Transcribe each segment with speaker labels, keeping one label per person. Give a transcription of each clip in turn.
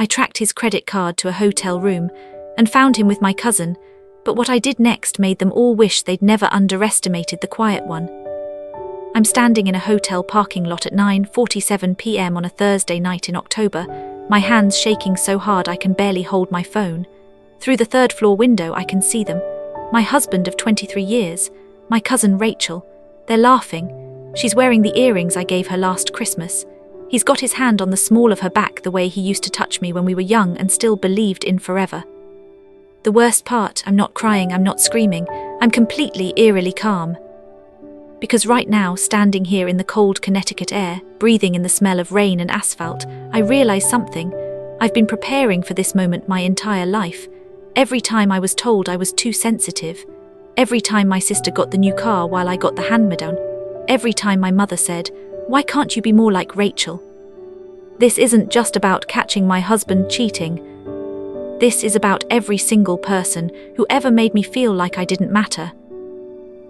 Speaker 1: I tracked his credit card to a hotel room and found him with my cousin, but what I did next made them all wish they'd never underestimated the quiet one. I'm standing in a hotel parking lot at 9:47 p.m. on a Thursday night in October, my hands shaking so hard I can barely hold my phone. Through the third-floor window I can see them. My husband of 23 years, my cousin Rachel. They're laughing. She's wearing the earrings I gave her last Christmas. He's got his hand on the small of her back the way he used to touch me when we were young and still believed in forever. The worst part, I'm not crying, I'm not screaming. I'm completely, eerily calm. Because right now, standing here in the cold Connecticut air, breathing in the smell of rain and asphalt, I realize something. I've been preparing for this moment my entire life. Every time I was told I was too sensitive. Every time my sister got the new car while I got the hand-me-down. Every time my mother said, "Why can't you be more like Rachel?" This isn't just about catching my husband cheating. This is about every single person who ever made me feel like I didn't matter.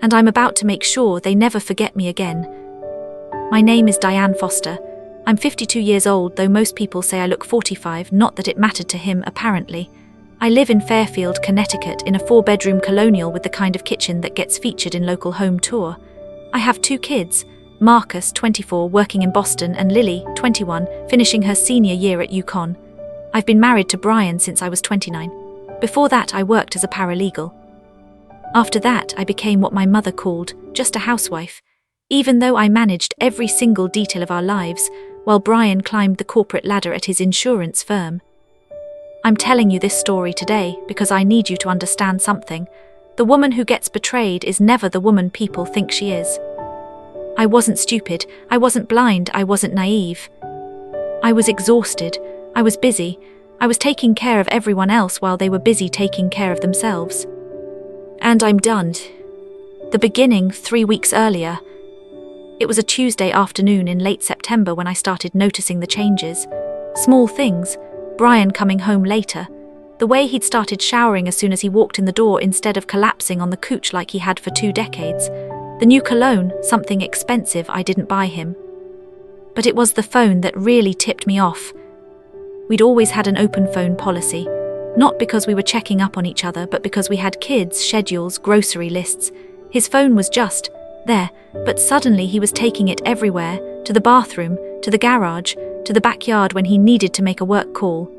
Speaker 1: And I'm about to make sure they never forget me again. My name is Diane Foster. I'm 52 years old, though most people say I look 45, not that it mattered to him, apparently. I live in Fairfield, Connecticut, in a 4-bedroom colonial with the kind of kitchen that gets featured in local home tour. I have 2 kids, Marcus, 24, working in Boston, and Lily, 21, finishing her senior year at UConn. I've been married to Brian since I was 29. Before that, I worked as a paralegal. After that, I became what my mother called just a housewife, even though I managed every single detail of our lives while Brian climbed the corporate ladder at his insurance firm. I'm telling you this story today because I need you to understand something. The woman who gets betrayed is never the woman people think she is. I wasn't stupid, I wasn't blind, I wasn't naive. I was exhausted, I was busy, I was taking care of everyone else while they were busy taking care of themselves. And I'm done. The beginning, 3 weeks earlier. It was a Tuesday afternoon in late September when I started noticing the changes. Small things, Brian coming home later, the way he'd started showering as soon as he walked in the door instead of collapsing on the couch like he had for 2 decades. The new cologne, something expensive I didn't buy him. But it was the phone that really tipped me off. We'd always had an open phone policy. Not because we were checking up on each other, but because we had kids, schedules, grocery lists. His phone was just there, but suddenly he was taking it everywhere, to the bathroom, to the garage, to the backyard when he needed to make a work call.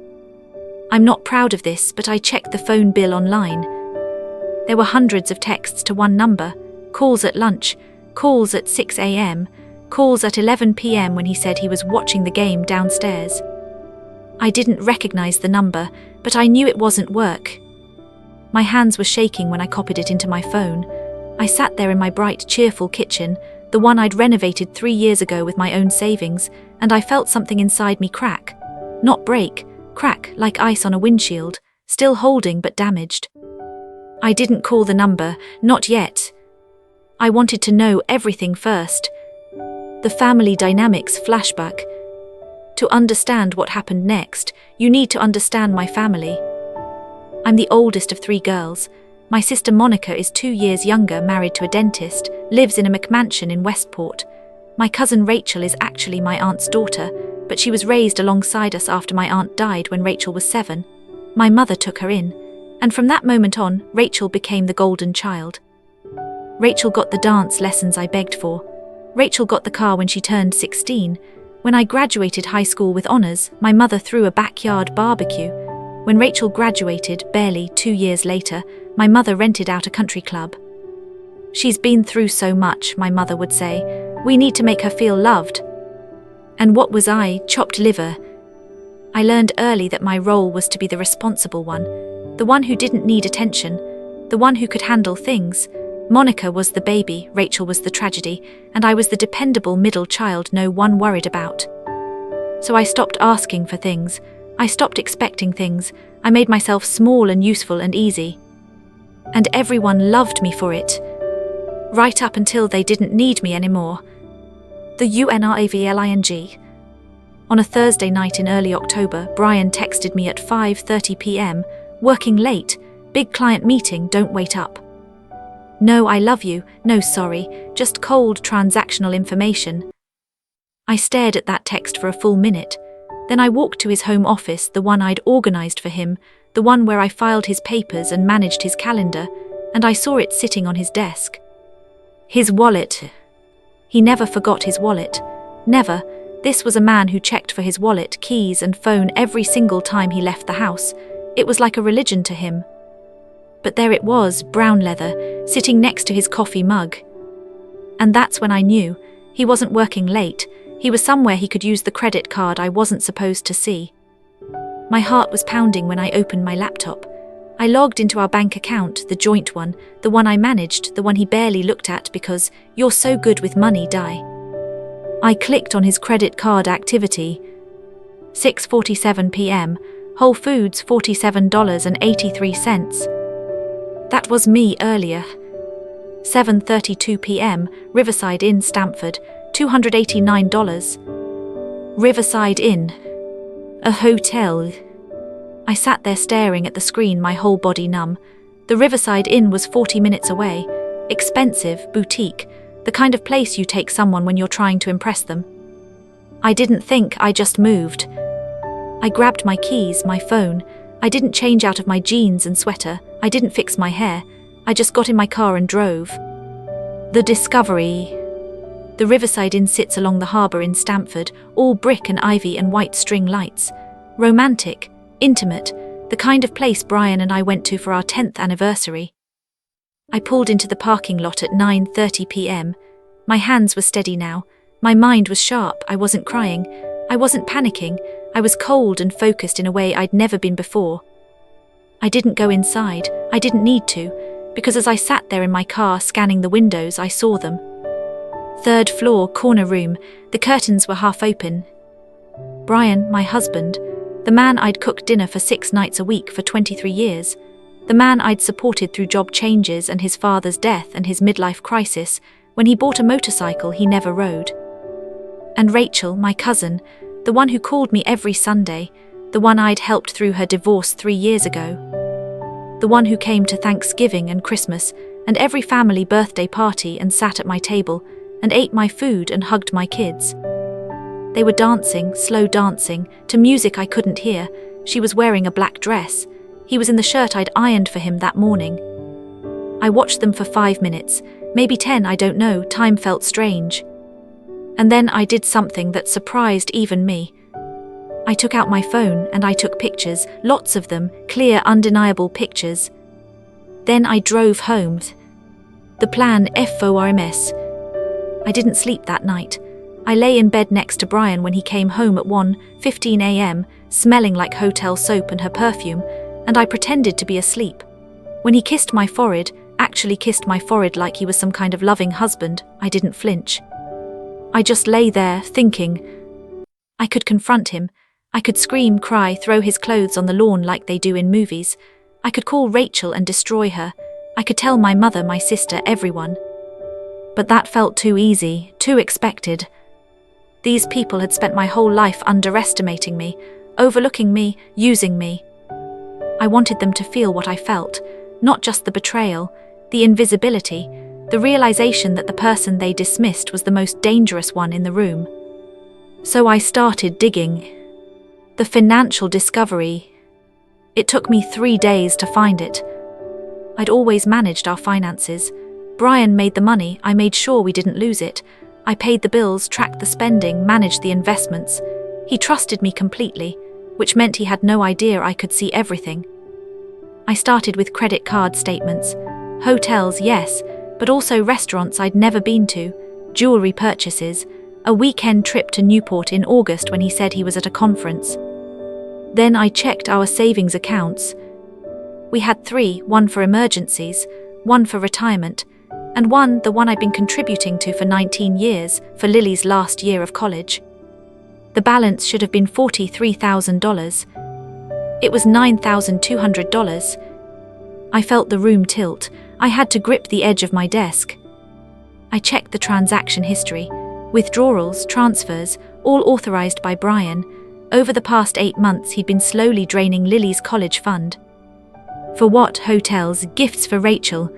Speaker 1: I'm not proud of this, but I checked the phone bill online. There were hundreds of texts to one number, calls at lunch, calls at 6 a.m., calls at 11 p.m. when he said he was watching the game downstairs. I didn't recognize the number, but I knew it wasn't work. My hands were shaking when I copied it into my phone. I sat there in my bright, cheerful kitchen, the one I'd renovated 3 years ago with my own savings, and I felt something inside me crack. Not break, crack like ice on a windshield, still holding but damaged. I didn't call the number, not yet. I wanted to know everything first. The family dynamics flashback. To understand what happened next, you need to understand my family. I'm the oldest of 3 girls. My sister Monica is 2 years younger, married to a dentist, lives in a McMansion in Westport. My cousin Rachel is actually my aunt's daughter, but she was raised alongside us after my aunt died when Rachel was 7. My mother took her in, and from that moment on, Rachel became the golden child. Rachel got the dance lessons I begged for. Rachel got the car when she turned 16. When I graduated high school with honors, my mother threw a backyard barbecue. When Rachel graduated, barely 2 years later, my mother rented out a country club. She's been through so much, my mother would say. We need to make her feel loved. And what was I, chopped liver? I learned early that my role was to be the responsible one, the one who didn't need attention, the one who could handle things. Monica was the baby, Rachel was the tragedy, and I was the dependable middle child no one worried about. So I stopped asking for things. I stopped expecting things. I made myself small and useful and easy. And everyone loved me for it. Right up until they didn't need me anymore. The UNRAVLING. On a Thursday night in early October, Brian texted me at 5:30 p.m, working late, big client meeting, don't wait up. No, I love you, no sorry, just cold transactional information. I stared at that text for a full minute. Then I walked to his home office, the one I'd organized for him, the one where I filed his papers and managed his calendar, and I saw it sitting on his desk. His wallet. He never forgot his wallet. Never. This was a man who checked for his wallet, keys and phone every single time he left the house. It was like a religion to him. But there it was, brown leather, sitting next to his coffee mug. And that's when I knew. He wasn't working late. He was somewhere he could use the credit card I wasn't supposed to see. My heart was pounding when I opened my laptop. I logged into our bank account, the joint one, the one I managed, the one he barely looked at because you're so good with money, Di. I clicked on his credit card activity. 6:47 p.m., Whole Foods $47.83. That was me earlier. 7:32 p.m., Riverside Inn, Stamford, $289. Riverside Inn. A hotel. I sat there staring at the screen, my whole body numb. The Riverside Inn was 40 minutes away. Expensive, boutique, the kind of place you take someone when you're trying to impress them. I didn't think, I just moved. I grabbed my keys, my phone. I didn't change out of my jeans and sweater. I didn't fix my hair. I just got in my car and drove. The Discovery. The Riverside Inn sits along the harbour in Stamford, all brick and ivy and white string lights. Romantic, intimate, the kind of place Brian and I went to for our 10th anniversary. I pulled into the parking lot at 9:30 p.m. My hands were steady now. My mind was sharp. I wasn't crying. I wasn't panicking. I was cold and focused in a way I'd never been before. I didn't go inside. I didn't need to, because as I sat there in my car scanning the windows, I saw them. 3rd floor, corner room. The curtains were half open. Brian, my husband, the man I'd cooked dinner for 6 nights a week for 23 years, the man I'd supported through job changes and his father's death and his midlife crisis when he bought a motorcycle he never rode. And Rachel, my cousin, the one who called me every Sunday, the one I'd helped through her divorce 3 years ago, the one who came to Thanksgiving and Christmas and every family birthday party and sat at my table and ate my food and hugged my kids. They were dancing, slow dancing, to music I couldn't hear. She was wearing a black dress. He was in the shirt I'd ironed for him that morning. I watched them for 5 minutes, maybe 10, I don't know, time felt strange. And then I did something that surprised even me. I took out my phone and I took pictures, lots of them, clear, undeniable pictures. Then I drove home. The plan FORMS. I didn't sleep that night. I lay in bed next to Brian when he came home at 1:15 a.m., smelling like hotel soap and her perfume, and I pretended to be asleep. When he kissed my forehead, actually kissed my forehead like he was some kind of loving husband, I didn't flinch. I just lay there, thinking. I could confront him. I could scream, cry, throw his clothes on the lawn like they do in movies. I could call Rachel and destroy her. I could tell my mother, my sister, everyone. But that felt too easy, too expected. These people had spent my whole life underestimating me, overlooking me, using me. I wanted them to feel what I felt, not just the betrayal, the invisibility, the realization that the person they dismissed was the most dangerous one in the room. So I started digging. The financial discovery. It took me 3 days to find it. I'd always managed our finances. Brian made the money, I made sure we didn't lose it. I paid the bills, tracked the spending, managed the investments. He trusted me completely, which meant he had no idea I could see everything. I started with credit card statements. Hotels, yes, but also restaurants I'd never been to, jewelry purchases, a weekend trip to Newport in August when he said he was at a conference. Then I checked our savings accounts. We had 3, one for emergencies, one for retirement, and one, the one I'd been contributing to for 19 years, for Lily's last year of college. The balance should have been $43,000. It was $9,200. I felt the room tilt. I had to grip the edge of my desk. I checked the transaction history. Withdrawals, transfers, all authorized by Brian. Over the past 8 months, he'd been slowly draining Lily's college fund. For what? Hotels, gifts for Rachel.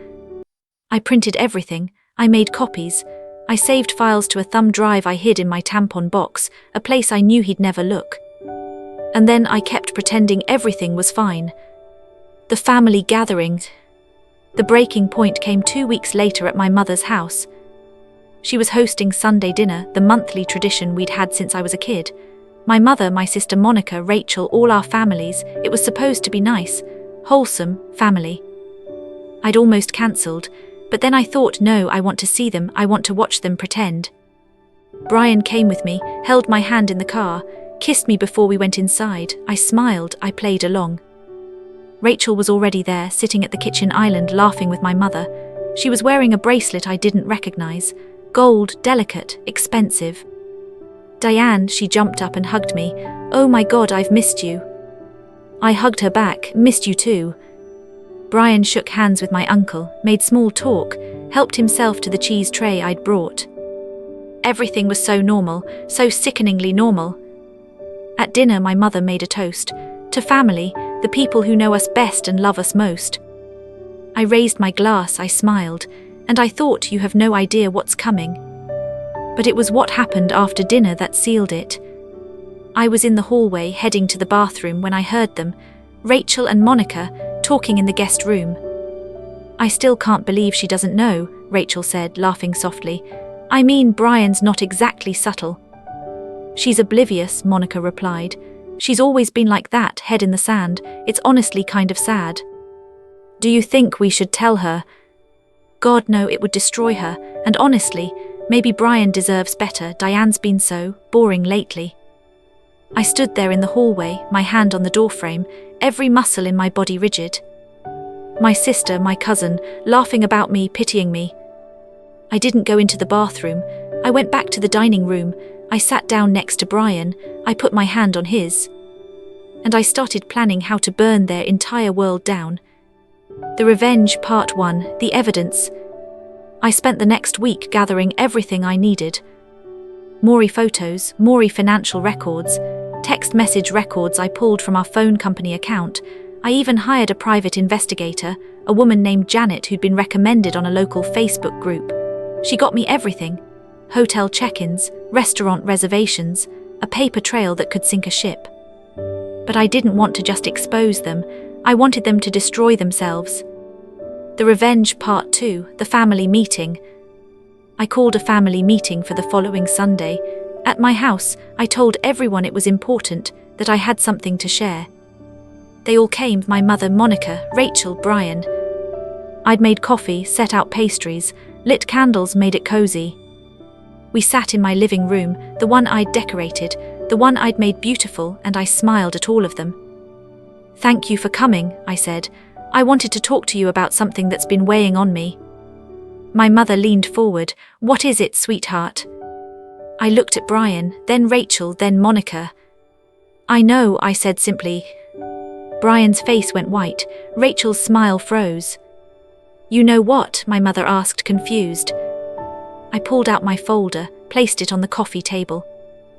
Speaker 1: I printed everything. I made copies. I saved files to a thumb drive I hid in my tampon box, a place I knew he'd never look. And then I kept pretending everything was fine. The family gathering. The breaking point came 2 weeks later at my mother's house. She was hosting Sunday dinner, the monthly tradition we'd had since I was a kid. My mother, my sister Monica, Rachel, all our families. It was supposed to be nice, wholesome family. I'd almost cancelled, but then I thought, no, I want to see them, I want to watch them pretend. Brian came with me, held my hand in the car, kissed me before we went inside. I smiled, I played along. Rachel was already there, sitting at the kitchen island, laughing with my mother. She was wearing a bracelet I didn't recognize. Gold, delicate, expensive. Diane, she jumped up and hugged me. Oh my God, I've missed you. I hugged her back, missed you too. Brian shook hands with my uncle, made small talk, helped himself to the cheese tray I'd brought. Everything was so normal, so sickeningly normal. At dinner, my mother made a toast. To family, the people who know us best and love us most. I raised my glass, I smiled, and I thought, you have no idea what's coming. But it was what happened after dinner that sealed it. I was in the hallway heading to the bathroom when I heard them, Rachel and Monica, talking in the guest room. I still can't believe she doesn't know, Rachel said, laughing softly. I mean, Brian's not exactly subtle. She's oblivious, Monica replied. She's always been like that, head in the sand. It's honestly kind of sad. Do you think we should tell her? God, no, it would destroy her. And honestly, maybe Brian deserves better. Diane's been so boring lately. I stood there in the hallway, my hand on the doorframe, every muscle in my body rigid. My sister, my cousin, laughing about me, pitying me. I didn't go into the bathroom. I went back to the dining room. I sat down next to Brian. I put my hand on his. And I started planning how to burn their entire world down. The Revenge Part 1, The Evidence. I spent the next week gathering everything I needed. Maury photos, Maury financial records, text message records I pulled from our phone company account. I even hired a private investigator, a woman named Janet who'd been recommended on a local Facebook group. She got me everything. Hotel check-ins, restaurant reservations, a paper trail that could sink a ship. But I didn't want to just expose them. I wanted them to destroy themselves. The Revenge Part 2, The Family Meeting. I called a family meeting for the following Sunday. At my house, I told everyone it was important, that I had something to share. They all came, my mother, Monica, Rachel, Brian. I'd made coffee, set out pastries, lit candles, made it cozy. We sat in my living room, the one I'd decorated, the one I'd made beautiful, and I smiled at all of them. Thank you for coming, I said. I wanted to talk to you about something that's been weighing on me. My mother leaned forward. What is it, sweetheart? I looked at Brian, then Rachel, then Monica. I know, I said simply. Brian's face went white. Rachel's smile froze. You know what? My mother asked, confused. I pulled out my folder, placed it on the coffee table.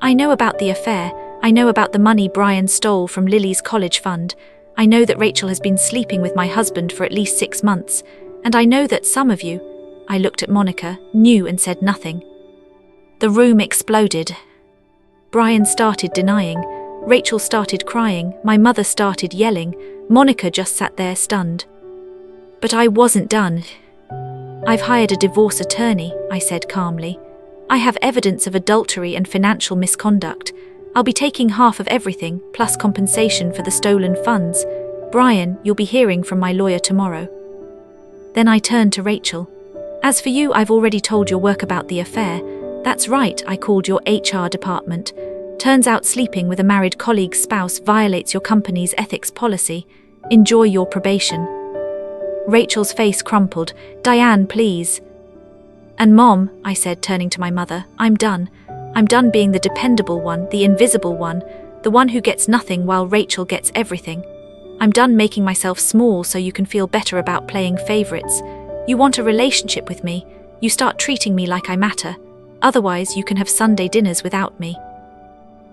Speaker 1: I know about the affair. I know about the money Brian stole from Lily's college fund. I know that Rachel has been sleeping with my husband for at least 6 months. And I know that some of you, I looked at Monica, knew and said nothing. The room exploded. Brian started denying. Rachel started crying. My mother started yelling. Monica just sat there stunned. But I wasn't done. I've hired a divorce attorney, I said calmly. I have evidence of adultery and financial misconduct. I'll be taking half of everything, plus compensation for the stolen funds. Brian, you'll be hearing from my lawyer tomorrow. Then I turned to Rachel. As for you, I've already told your work about the affair. That's right, I called your HR department. Turns out sleeping with a married colleague's spouse violates your company's ethics policy. Enjoy your probation. Rachel's face crumpled. Diane, please. And Mom, I said, turning to my mother, I'm done. I'm done being the dependable one, the invisible one, the one who gets nothing while Rachel gets everything. I'm done making myself small so you can feel better about playing favorites. You want a relationship with me, you start treating me like I matter. Otherwise, you can have Sunday dinners without me.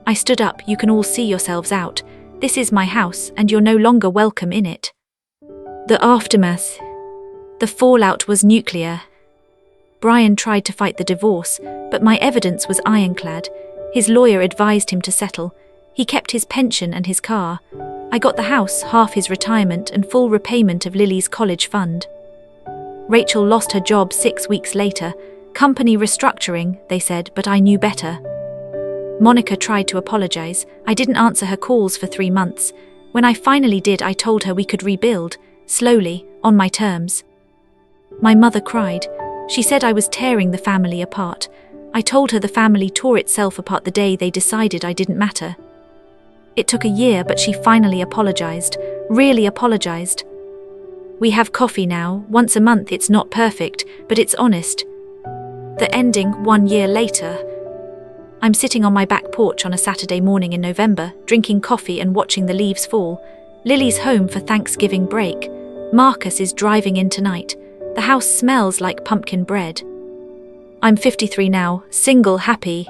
Speaker 1: I stood up. You can all see yourselves out. This is my house, and you're no longer welcome in it. The aftermath. The fallout was nuclear. Brian tried to fight the divorce, but my evidence was ironclad. His lawyer advised him to settle. He kept his pension and his car. I got the house, half his retirement, and full repayment of Lily's college fund. Rachel lost her job 6 weeks later. Company restructuring, they said, but I knew better. Monica tried to apologize. I didn't answer her calls for 3 months. When I finally did, I told her we could rebuild, slowly, on my terms. My mother cried. She said I was tearing the family apart. I told her the family tore itself apart the day they decided I didn't matter. It took a year, but she finally apologized, really apologized. We have coffee now, once a month. It's not perfect, but it's honest. The ending, 1 year later. I'm sitting on my back porch on a Saturday morning in November, drinking coffee and watching the leaves fall. Lily's home for Thanksgiving break. Marcus is driving in tonight. The house smells like pumpkin bread. I'm 53 now, single, happy.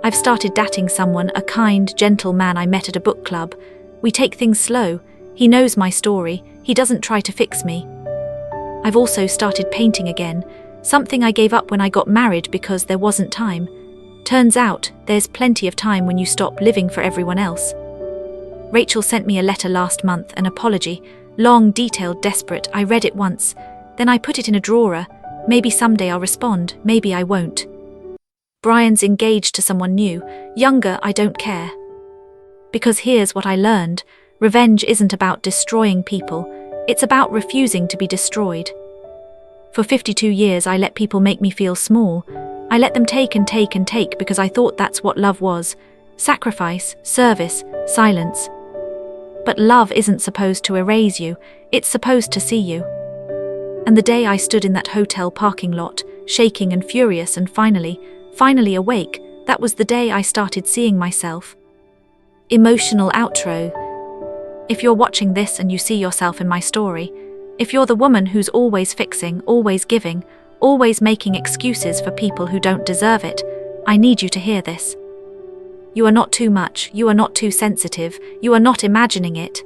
Speaker 1: I've started dating someone, a kind, gentle man I met at a book club. We take things slow. He knows my story. He doesn't try to fix me. I've also started painting again, something I gave up when I got married because there wasn't time. Turns out, there's plenty of time when you stop living for everyone else. Rachel sent me a letter last month, an apology. Long, detailed, desperate. I read it once. Then I put it in a drawer. Maybe someday I'll respond, maybe I won't. Brian's engaged to someone new, younger. I don't care. Because here's what I learned. Revenge isn't about destroying people. It's about refusing to be destroyed. For 52 years I let people make me feel small. I let them take and take and take because I thought that's what love was. Sacrifice, service, silence. But love isn't supposed to erase you. It's supposed to see you. And the day I stood in that hotel parking lot, shaking and furious and finally awake, that was the day I started seeing myself. Emotional outro. If you're watching this and you see yourself in my story, if you're the woman who's always fixing, always giving, always making excuses for people who don't deserve it, I need you to hear this. You are not too much, you are not too sensitive, you are not imagining it.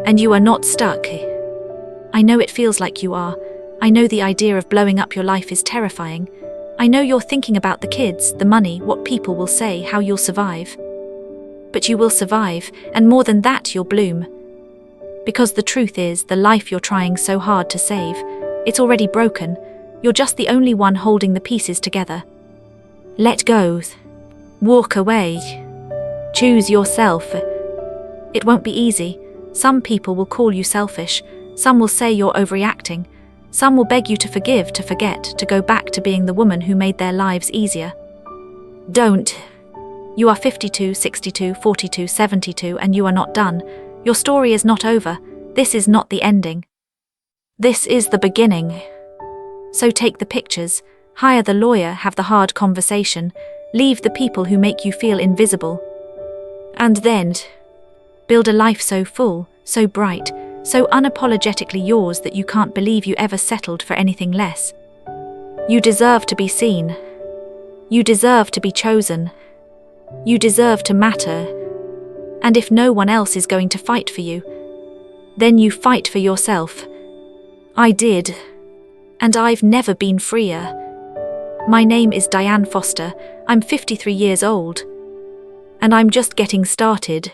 Speaker 1: And you are not stuck. I know it feels like you are. I know the idea of blowing up your life is terrifying. I know you're thinking about the kids, the money, what people will say, how you'll survive. But you will survive, and more than that, you'll bloom. Because the truth is, the life you're trying so hard to save, it's already broken. You're just the only one holding the pieces together. Let go. Walk away. Choose yourself. It won't be easy. Some people will call you selfish. Some will say you're overreacting. Some will beg you to forgive, to forget, to go back to being the woman who made their lives easier. Don't. You are 52, 62, 42, 72, and you are not done. Your story is not over. This is not the ending. This is the beginning. So take the pictures, hire the lawyer, have the hard conversation, leave the people who make you feel invisible. And then, build a life so full, so bright, so unapologetically yours that you can't believe you ever settled for anything less. You deserve to be seen. You deserve to be chosen. You deserve to matter. And if no one else is going to fight for you, then you fight for yourself. I did. And I've never been freer. My name is Diane Foster. I'm 53 years old. And I'm just getting started.